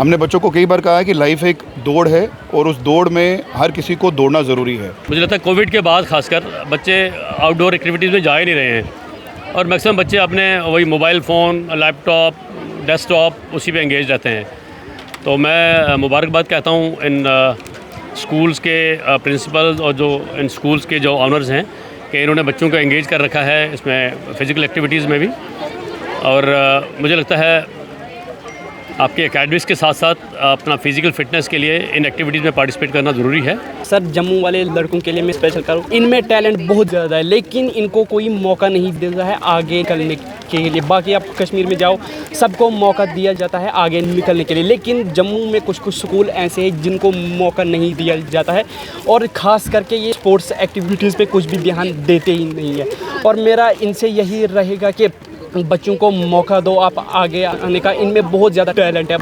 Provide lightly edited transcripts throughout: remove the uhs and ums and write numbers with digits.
हमने बच्चों को कई बार कहा है कि लाइफ एक दौड़ है और उस दौड़ में हर किसी को दौड़ना ज़रूरी है। मुझे लगता है कोविड के बाद खासकर बच्चे आउटडोर एक्टिविटीज़ में जा ही नहीं रहे हैं और मैक्सिमम बच्चे अपने वही मोबाइल फ़ोन, लैपटॉप, डेस्कटॉप उसी पे एंगेज रहते हैं। तो मैं मुबारकबाद कहता हूँ इन स्कूल्स के प्रिंसिपल्स और जो इन स्कूल्स के जो ऑनर्स हैं कि इन्होंने बच्चों को एंगेज कर रखा है इसमें फ़िज़िकल एक्टिविटीज़ में भी। और मुझे लगता है आपके एकेडमिक्स के साथ साथ अपना फ़िज़िकल फ़िटनेस के लिए इन एक्टिविटीज़ में पार्टिसिपेट करना ज़रूरी है। सर, जम्मू वाले लड़कों के लिए मैं स्पेशल करूँ, इनमें टैलेंट बहुत ज़्यादा है लेकिन इनको कोई मौका नहीं देता है आगे निकलने के लिए। बाकी आप कश्मीर में जाओ, सबको मौका दिया जाता है आगे निकलने के लिए, लेकिन जम्मू में कुछ कुछ स्कूल ऐसे हैं जिनको मौका नहीं दिया जाता है और ख़ास करके ये स्पोर्ट्स एक्टिविटीज़ पे कुछ भी ध्यान देते ही नहीं है। और मेरा इनसे यही रहेगा कि बच्चों को मौका दो, आप आगे आने का, इनमें बहुत ज़्यादा टैलेंट है।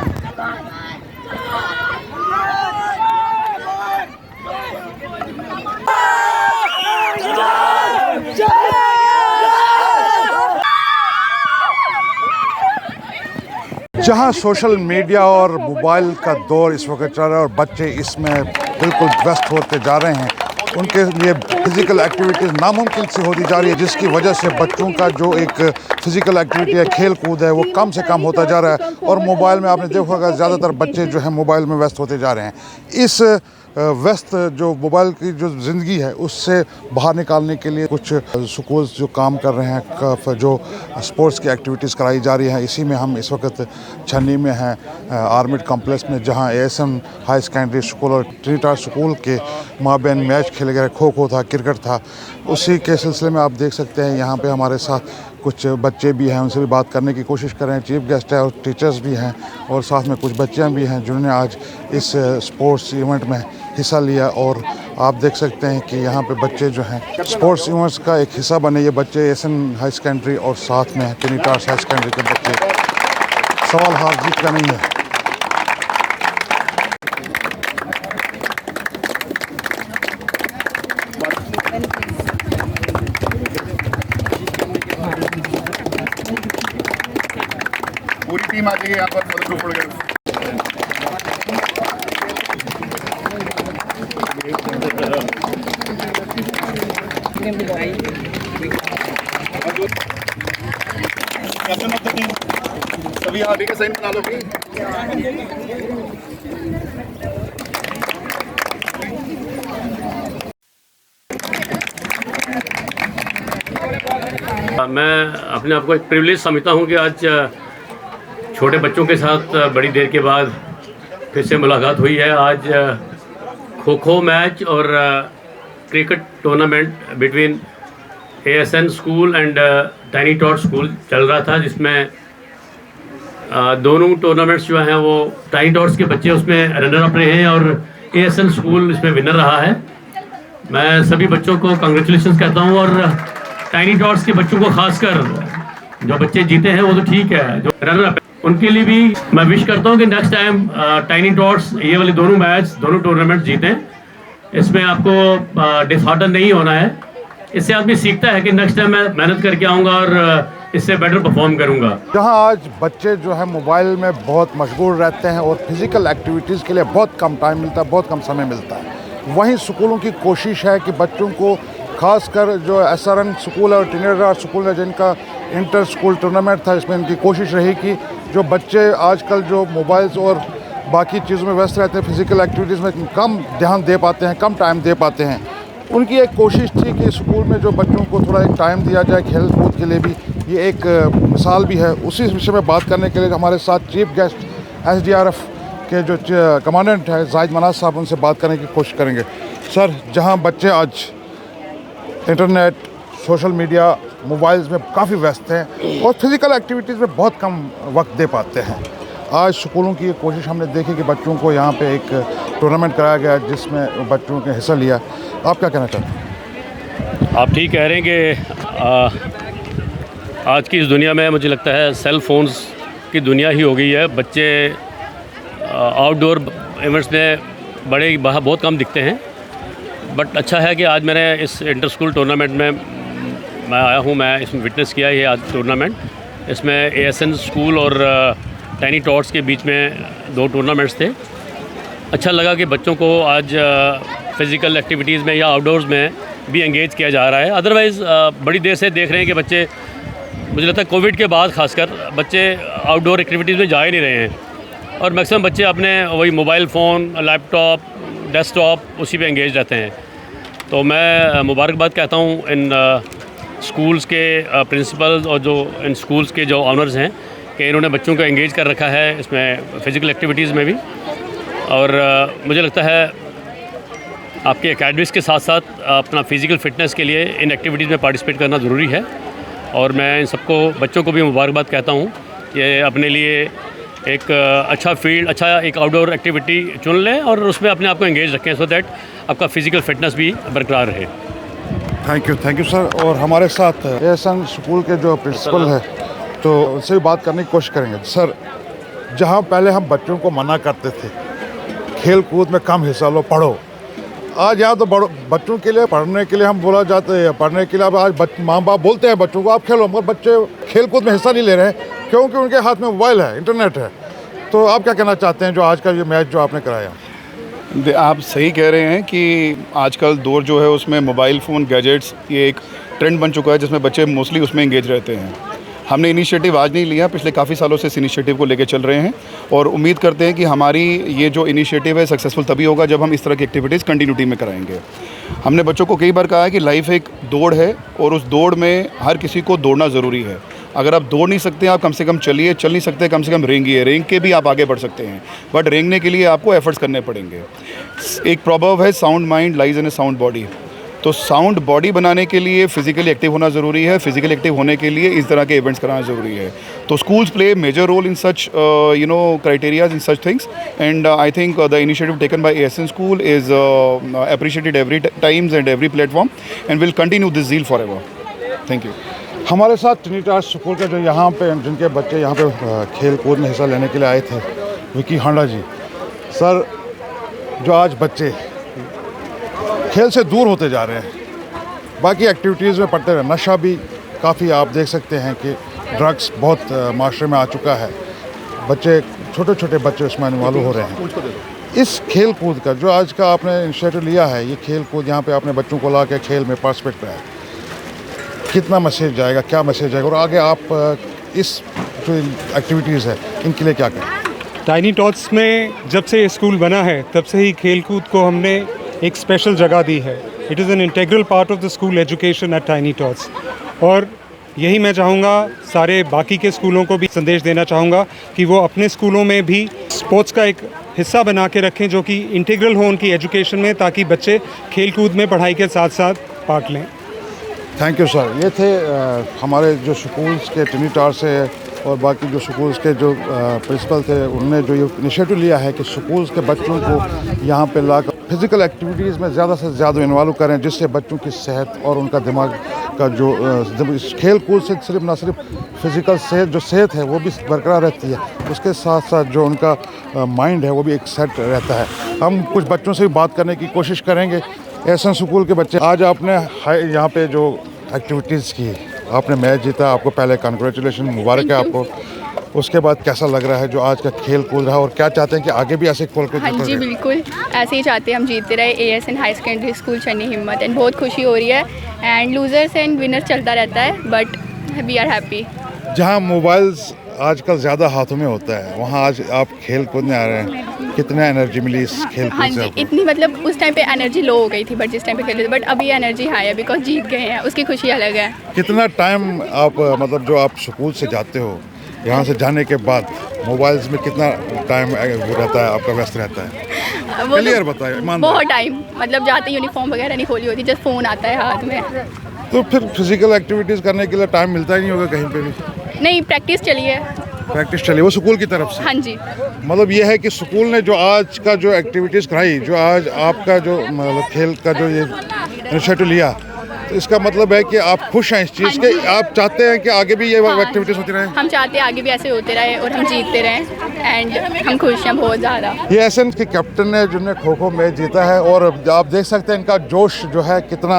जहां सोशल मीडिया और मोबाइल का दौर इस वक्त चल रहा है और बच्चे इसमें बिल्कुल व्यस्त होते जा रहे हैं, उनके लिए फिज़िकल एक्टिविटीज़ नामुमकिन सी होती जा रही है, जिसकी वजह से बच्चों का जो एक फ़िज़िकल एक्टिविटी है, खेल कूद है, वो कम से कम होता जा रहा है। और मोबाइल में आपने देखा होगा ज़्यादातर बच्चे जो हैं मोबाइल में व्यस्त होते जा रहे हैं। इस व्यस्त जो मोबाइल की जो ज़िंदगी है उससे बाहर निकालने के लिए कुछ स्कूल्स जो काम कर रहे हैं, जो स्पोर्ट्स की एक्टिविटीज़ कराई जा रही हैं। इसी में हम इस वक्त छन्नी में हैं, आर्मिड कॉम्प्लेक्स में, जहां ASN हाई सेकेंडरी स्कूल और ट्रिनिटी स्कूल के माबैन मैच खेले गए। खो खो था, क्रिकेट था। उसी के सिलसिले में आप देख सकते हैं यहाँ पे हमारे साथ कुछ बच्चे भी हैं, उनसे भी बात करने की कोशिश कर रहे हैं। चीफ गेस्ट है और टीचर्स भी हैं और साथ में कुछ बच्चियाँ भी हैं जिन्होंने आज इस स्पोर्ट्स इवेंट में हिस्सा लिया। और आप देख सकते हैं कि यहाँ पे बच्चे जो हैं स्पोर्ट्स इवेंट्स का एक हिस्सा बने। ये बच्चे ASN हाई सेकेंडरी और साथ में ट्रिनिटी हाई सेकेंडरी के बच्चे। सवाल हार जीत का नहीं है। पूरी टीम आ जाइए यहाँ पर मदद पड़ गए। सभी आगे के साइन बना लो भी। मैं अपने आप को एक प्रिविलेज समझता हूँ कि आज छोटे बच्चों के साथ बड़ी देर के बाद फिर से मुलाकात हुई है। आज खो खो मैच और cricket tournament between ASN school and tiny taught school चल रहा था, जिसमें दोनों टूर्नामेंट्स जो हैं वो टाइनी टॉट्स के बच्चे उसमें रनर अप रहे हैं और ASN स्कूल इसमें विनर रहा है। मैं सभी बच्चों को कांग्रेचुलेशंस कहता हूँ और टाइनी टॉट्स के बच्चों को खासकर जो बच्चे जीते हैं वो तो ठीक है, जो रनर अप उनके लिए भी मैं विश करता हूँ कि नेक्स्ट टाइम टाइनी टॉट्स ये वाले दोनों मैच, दोनों टूर्नामेंट जीतें। इसमें आपको डिसहार्टन नहीं होना है। इससे आदमी सीखता है कि नेक्स्ट टाइम मैं मेहनत करके आऊँगा और इससे बेटर परफॉर्म करूँगा। जहां आज बच्चे जो है मोबाइल में बहुत मशगूल रहते हैं और फिज़िकल एक्टिविटीज़ के लिए बहुत कम टाइम मिलता है, बहुत कम समय मिलता है, वहीं स्कूलों की कोशिश है कि बच्चों को खासकर जो SRN स्कूल है और ट्रिनिटी स्कूल है जिनका इंटर स्कूल टूर्नामेंट था, इसमें इनकी कोशिश रही कि जो बच्चे आजकल जो मोबाइल्स और बाकी चीज़ों में व्यस्त रहते हैं, फिज़िकल एक्टिविटीज़ में कम ध्यान दे पाते हैं, कम टाइम दे पाते हैं, उनकी एक कोशिश थी कि स्कूल में जो बच्चों को थोड़ा एक टाइम दिया जाए खेल कूद के लिए भी। ये एक मिसाल भी है। उसी विषय में बात करने के लिए हमारे साथ चीफ गेस्ट SDRF के जो कमांडेंट है जाहिद मनाज साहब, उनसे बात करने की कोशिश करेंगे। सर, जहाँ बच्चे आज इंटरनेट, सोशल मीडिया, मोबाइल्स में काफ़ी व्यस्त हैं और फिज़िकल एक्टिविटीज़ में बहुत कम वक्त दे पाते हैं, आज स्कूलों की कोशिश हमने देखी कि बच्चों को यहाँ पे एक टूर्नामेंट कराया गया जिसमें बच्चों ने हिस्सा लिया। आप क्या कहना चाहते हैं? आप ठीक कह रहे हैं कि आज की इस दुनिया में मुझे लगता है सेल फोन्स की दुनिया ही हो गई है। बच्चे आउटडोर इवेंट्स में बहुत कम दिखते हैं। बट अच्छा है कि आज मैंने इस इंटर स्कूल टूर्नामेंट में मैं आया हूँ, मैं इसमें विटनेस किया है आज टूर्नामेंट। इसमें ASN स्कूल और टाइनी टॉट्स के बीच में 2 टूर्नामेंट्स थे। अच्छा लगा कि बच्चों को आज फ़िज़िकल एक्टिविटीज़ में या आउटडोर्स में भी एंगेज किया जा रहा है। अदरवाइज़ बड़ी देर से देख रहे हैं कि बच्चे, मुझे लगता है कोविड के बाद खासकर बच्चे आउटडोर एक्टिविटीज़ में जा ही नहीं रहे हैं और मैक्सिमम बच्चे अपने वही मोबाइल फ़ोन, लैपटॉप, डेस्कटॉप उसी पे एंगेज रहते हैं। तो मैं मुबारकबाद कहता हूँ इन स्कूल्स के प्रिंसिपल्स और जो इन स्कूल्स के जो ऑनर्स हैं कि इन्होंने बच्चों को एंगेज कर रखा है इसमें फ़िज़िकल एक्टिविटीज़ में भी। और मुझे लगता है आपके एकेडमिक्स के साथ साथ अपना फ़िज़िकल फ़िटनेस के लिए इन एक्टिविटीज़ में पार्टिसिपेट करना ज़रूरी है। और मैं इन सबको बच्चों को भी मुबारकबाद कहता हूँ कि अपने लिए एक अच्छा फील्ड, अच्छा एक आउटडोर एक्टिविटी चुन लें और उसमें अपने आप को एंगेज रखें सो दैट आपका फ़िज़िकल फ़िटनेस भी बरकरार रहे। Thank you sir. और हमारे साथ एहसन स्कूल के जो प्रिंसिपल है तो उनसे भी बात करने की कोशिश करेंगे। सर, जहाँ पहले हम बच्चों को मना करते थे खेल कूद में कम हिस्सा लो, पढ़ो, आज यहाँ तो बच्चों के लिए पढ़ने के लिए हम बोला जाते हैं, पढ़ने के लिए अब आज माँ बाप बोलते हैं बच्चों को आप खेलो, मगर बच्चे खेल कूद में हिस्सा नहीं ले रहे हैं क्योंकि उनके हाथ में मोबाइल है, इंटरनेट है। तो आप क्या कहना चाहते हैं जो आज का ये मैच जो आपने कराया? आप सही कह रहे हैं कि आजकल दौर जो है उसमें मोबाइल फ़ोन, गैजेट्स ये एक ट्रेंड बन चुका है जिसमें बच्चे मोस्टली उसमें एंगेज रहते हैं। हमने इनिशिएटिव आज नहीं लिया, पिछले काफ़ी सालों से इस इनिशिएटिव को लेकर चल रहे हैं और उम्मीद करते हैं कि हमारी ये जो इनिशिएटिव है सक्सेसफुल तभी होगा जब हम इस तरह की एक्टिविटीज़ कंटिन्यूटी में कराएंगे। हमने बच्चों को कई बार कहा है कि लाइफ एक दौड़ है और उस दौड़ में हर किसी को दौड़ना ज़रूरी है। अगर आप दौड़ नहीं सकते आप कम से कम चलिए, चल नहीं सकते कम से कम रेंगिए, रेंग के भी आप आगे बढ़ सकते हैं, बट रेंगने के लिए आपको एफर्ट्स करने पड़ेंगे। एक प्रॉवर्ब है, sound mind lies in A sound body. तो साउंड बॉडी बनाने के लिए फ़िज़िकली एक्टिव होना ज़रूरी है, फ़िज़िकली एक्टिव होने के लिए इस तरह के इवेंट्स कराना ज़रूरी है। तो schools play major role in such criterias, in such things, and I think the initiative taken by Ehsan school is appreciated every times and every platform and will continue this zeal forever. Thank you. हमारे साथ Trinity school के जो यहाँ पे जिनके बच्चे यहाँ पे खेल कूद में हिस्सा लेने के लिए आए थे, विकी हांडा जी। सर, जो आज बच्चे खेल से दूर होते जा रहे हैं, बाकी एक्टिविटीज़ में पढ़ते रहे, नशा भी काफ़ी आप देख सकते हैं कि ड्रग्स बहुत माशरे में आ चुका है, बच्चे छोटे छोटे बच्चे उसमें इन्वॉल्व हो रहे हैं। इस खेल कूद का जो आज का आपने इनिशिएटिव लिया है, ये खेल कूद यहाँ पे आपने बच्चों को ला के खेल में पार्टिसिपेट कराया, कितना मैसेज जाएगा, क्या मैसेज जाएगा और आगे आप इस जो एक्टिविटीज़ है इनके लिए क्या करें? टाइनी टॉट्स में जब से स्कूल बना है तब से ही खेल कूद को हमने एक स्पेशल जगह दी है। It is an integral part of the school education at tiny tots. और यही मैं चाहूँगा सारे बाकी के स्कूलों को भी संदेश देना चाहूँगा कि वो अपने स्कूलों में भी स्पोर्ट्स का एक हिस्सा बना के रखें जो कि इंटीग्रल हो उनकी एजुकेशन में, ताकि बच्चे खेल कूद में पढ़ाई के साथ साथ पार्ट लें। Thank you sir. ये थे हमारे जो स्कूल्स के ट्रिनिटी से और बाकी जो स्कूल्स के जो प्रिंसिपल थे, उन्होंने जो ये इनिशिएटिव लिया है कि स्कूल्स के बच्चों को यहाँ पे लाकर फिज़िकल एक्टिविटीज़ में ज़्यादा से ज़्यादा इन्वॉल्व करें, जिससे बच्चों की सेहत और उनका दिमाग का जो खेल कूद से सिर्फ ना सिर्फ फिज़िकल सेहत है वो भी बरकरार रहती है, उसके साथ साथ जो उनका माइंड है वो भी एक सेट रहता है। हम कुछ बच्चों से भी बात करने की कोशिश करेंगे। एहसन स्कूल के बच्चे, आज आपने यहाँ पे जो एक्टिविटीज़ की, आपने मैच जीता, आपको पहले कांग्रेचुलेशन, मुबारक है आपको। उसके बाद कैसा लग रहा है जो आज का खेल कूद रहा और क्या चाहते हैं कि आगे भी ऐसे खेल कूद? हाँ जी, बिल्कुल ऐसे ही चाहते हैं हम जीतते रहे। ASN high secondary school Channi हिम्मत, एंड बहुत खुशी हो रही है, एंड लूजर्स एंड विनर चलता रहता है, बट वी आर हैप्पी। जहाँ मोबाइल्स आजकल ज़्यादा हाथों में होता है, वहाँ आज आप खेल कूदने आ रहे हैं, कितना एनर्जी मिली इस खेल हाँ कूद से जी, आपको? इतनी मतलब उस टाइम पे एनर्जी लो हो गई थी, बट जिस टाइम पे खेल रहे थे, बट अभी एनर्जी हाई है बिकॉज जीत गए हैं, उसकी खुशी अलग है। कितना टाइम आप मतलब जो आप स्कूल से जाते हो, यहाँ से जाने के बाद मोबाइल्स में कितना टाइम वो रहता है आपका, व्यस्त रहता है? वो क्लियर बताइए, ईमानदार। बहुत टाइम, मतलब जाते यूनिफॉर्म वगैरह नहीं खोली होती, जस्ट फ़ोन आता है हाथ में। तो फिर फिजिकल एक्टिविटीज़ करने के लिए टाइम मिलता ही नहीं होगा कहीं पे भी? नहीं, प्रैक्टिस चली है। प्रैक्टिस चली वो स्कूल की तरफ से? हाँ जी। मतलब ये है कि स्कूल ने जो आज का जो एक्टिविटीज़ कराई, जो आज आपका जो मतलब खेल का जो ये इनिशिएटिव लिया, तो इसका मतलब है कि आप खुश हैं इस चीज़ के, आप चाहते हैं कि आगे भी ये एक्टिविटीज़ होती रहें? हम चाहते हैं आगे भी ऐसे होते रहे और हम जीतते रहें, एंड हम खुश हैं बहुत ज़्यादा। ये एहसन के कैप्टन है जिन्होंने खो खो मैच जीता है, और आप देख सकते हैं इनका जोश जो है, कितना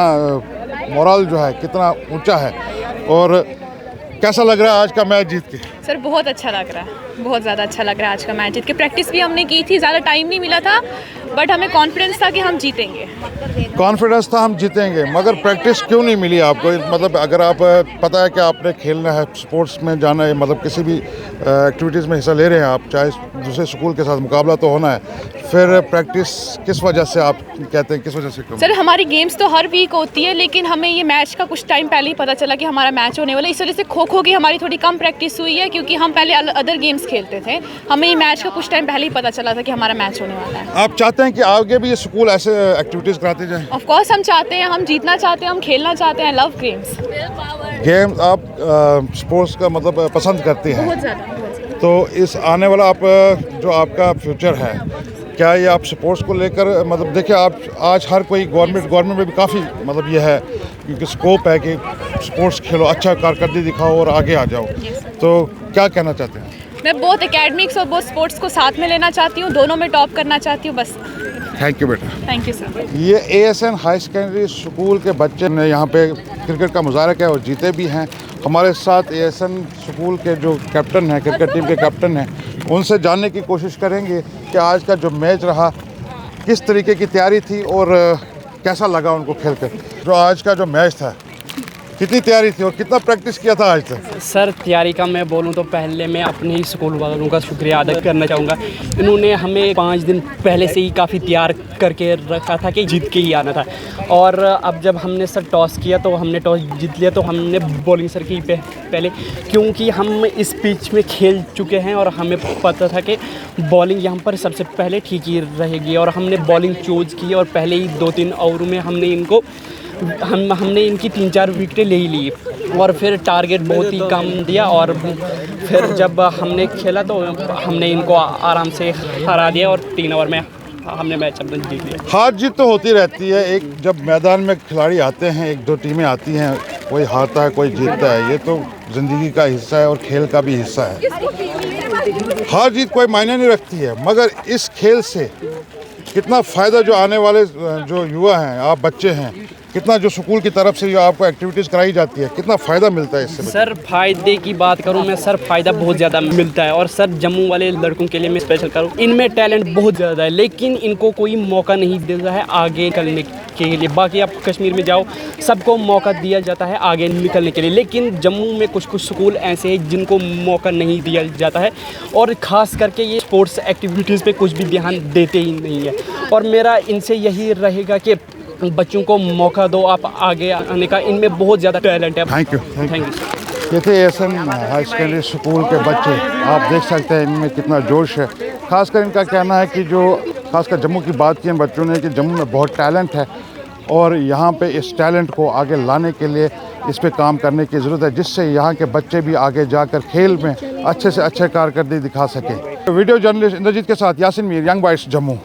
मोरल जो है कितना ऊंचा है। और कैसा लग रहा है आज का मैच जीत के? सर बहुत अच्छा लग रहा है, बहुत ज़्यादा अच्छा लग रहा है आज का मैच जीत के। प्रैक्टिस भी हमने की थी, ज़्यादा टाइम नहीं मिला था, बट हमें कॉन्फिडेंस था कि हम जीतेंगे। कॉन्फिडेंस था हम जीतेंगे, मगर प्रैक्टिस क्यों नहीं मिली आपको? मतलब अगर आप पता है कि आपने खेलना है, स्पोर्ट्स में जाना है, मतलब किसी भी एक्टिविटीज़ में हिस्सा ले रहे हैं आप, चाहे दूसरे स्कूल के साथ मुकाबला तो होना है, फिर प्रैक्टिस किस वजह से आप कहते हैं, किस वजह से कम? सर हमारी गेम्स तो हर वीक होती है, लेकिन हमें ये मैच का कुछ टाइम पहले ही पता चला कि हमारा मैच होने वाला है। इस वजह से खो खो की हमारी थोड़ी कम प्रैक्टिस हुई है, क्योंकि हम पहले अदर गेम्स खेलते थे। हमें ये मैच का कुछ टाइम पहले ही पता चला था कि हमारा मैच होने वाला है। आप चाहते हैं कि आगे भी ये स्कूल ऐसे एक्टिविटीज़ कराते जाएं? ऑफ कोर्स हम चाहते हैं, हम जीतना चाहते हैं, हम खेलना चाहते हैं। Love games. गेम आप स्पोर्ट्स का मतलब पसंद करते हैं, बहुत ज़्यादा। तो इस आने वाला आप जो आपका फ्यूचर है, क्या ये आप स्पोर्ट्स को लेकर मतलब देखिए आप आज हर कोई गवर्नमेंट में भी काफ़ी मतलब ये है क्योंकि स्कोप है कि स्पोर्ट्स खेलो, अच्छा कारकर्दगी दिखाओ और आगे आ जाओ, तो क्या कहना चाहते हैं? मैं बहुत एकेडमिक्स और बहुत स्पोर्ट्स को साथ में लेना चाहती हूँ, दोनों में टॉप करना चाहती हूँ बस। थैंक यू बेटा। Thank you sir. ये ASN हाई सेकेंडरी स्कूल के बच्चे ने यहाँ पे क्रिकेट का मुजाहरा किया और जीते भी हैं। हमारे साथ ASN स्कूल के जो कैप्टन हैं, क्रिकेट टीम के कैप्टन हैं, उनसे जानने की कोशिश करेंगे कि आज का जो मैच रहा किस तरीके की तैयारी थी और कैसा लगा उनको खेल कर। जो आज का जो मैच था कितनी तैयारी थी और कितना प्रैक्टिस किया था आज तक? सर तैयारी का मैं बोलूं तो पहले मैं अपने ही स्कूल वालों का शुक्रिया अदा करना चाहूँगा। इन्होंने हमें 5 दिन पहले से ही काफ़ी तैयार करके रखा था कि जीत के ही आना था। और अब जब हमने सर टॉस किया तो हमने टॉस जीत लिया, तो हमने बॉलिंग सर की पहले, क्योंकि हम इस पिच में खेल चुके हैं और हमें पता था कि बॉलिंग यहाँ पर सबसे पहले ठीक ही रहेगी। और हमने बॉलिंग चूज़ की और पहले ही 2-3 ओवर में हमने इनकी 3-4 विकेटें ले ही ली और फिर टारगेट बहुत ही कम दिया। और फिर जब हमने खेला तो हमने इनको आराम से हरा दिया और 3 ओवर में हमने मैच अपना जीत लिया। हार जीत तो होती रहती है, एक जब मैदान में खिलाड़ी आते हैं, 1-2 टीमें आती हैं, कोई हारता है कोई जीतता है, ये तो ज़िंदगी का हिस्सा है और खेल का भी हिस्सा है। हार जीत कोई मायने नहीं रखती है, मगर इस खेल से कितना फ़ायदा जो आने वाले जो युवा हैं, आप बच्चे हैं, कितना जो स्कूल की तरफ से जो आपको एक्टिविटीज़ कराई जाती है, कितना फ़ायदा मिलता है इससे? सर फ़ायदे की बात करूं मैं, सर फ़ायदा बहुत ज़्यादा मिलता है। और सर जम्मू वाले लड़कों के लिए मैं स्पेशल करूं, इनमें टैलेंट बहुत ज़्यादा है, लेकिन इनको कोई मौका नहीं देता है आगे निकलने के लिए। बाकी आप कश्मीर में जाओ, सबको मौका दिया जाता है आगे निकलने के लिए, लेकिन जम्मू में कुछ कुछ स्कूल ऐसे हैं जिनको मौका नहीं दिया जाता है। और ख़ास करके ये स्पोर्ट्स एक्टिविटीज़ पे कुछ भी ध्यान देते ही नहीं है। और मेरा इनसे यही रहेगा कि बच्चों को मौका दो, आप आगे आने का, इनमें बहुत ज़्यादा टैलेंट है। Thank you. ये थे ASN हाई सेकेंडरी स्कूल के बच्चे, आप देख सकते हैं इनमें कितना जोश है। खासकर इनका कहना है कि जो खासकर जम्मू की बात की इन बच्चों ने कि जम्मू में बहुत टैलेंट है और यहाँ पे इस टैलेंट को आगे लाने के लिए इस पे काम करने की ज़रूरत है, जिससे यहाँ के बच्चे भी आगे जाकर खेल में अच्छे से अच्छे कारकर्दगी दिखा सकें। वीडियो जर्नलिस्ट इंद्रजीत के साथ यासिन मीर, यंग बॉयज़ जम्मू।